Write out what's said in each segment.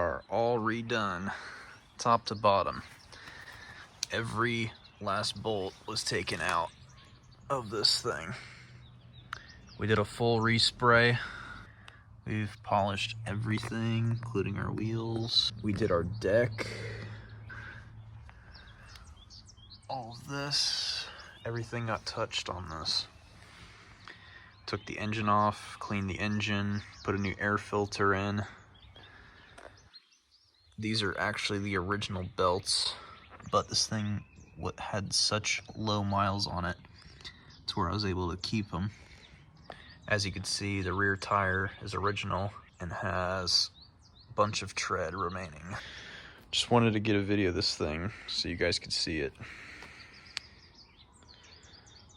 are all redone, top to bottom. Every last bolt was taken out of this thing. We did a full respray. We've polished everything, including our wheels. We did our deck. All of this, everything got touched on this. Took the engine off, cleaned the engine, put a new air filter in. These are actually the original belts, but this thing had such low miles on it to where I was able to keep them. As you can see, the rear tire is original and has a bunch of tread remaining. Just wanted to get a video of this thing so you guys could see it.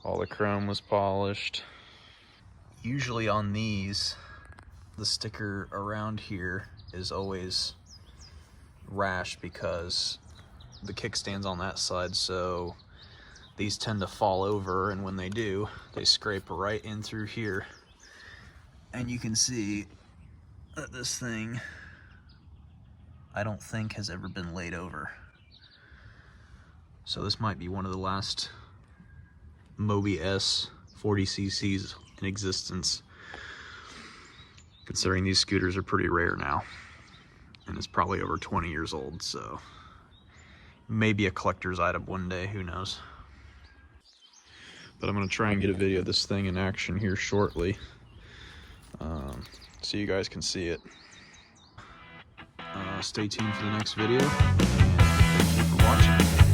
All the chrome was polished. Usually on these, the sticker around here is always rash because the kickstand's on that side, so these tend to fall over, and when they do, they scrape right in through here. And you can see that this thing, I don't think has ever been laid over. So this might be one of the last Moby S 40cc's in existence, considering these scooters are pretty rare now, and it's probably over 20 years old, so maybe a collector's item one day, who knows. But I'm going to try and get a video of this thing in action here shortly, so you guys can see it. Stay tuned for the next video. Thank you for watching.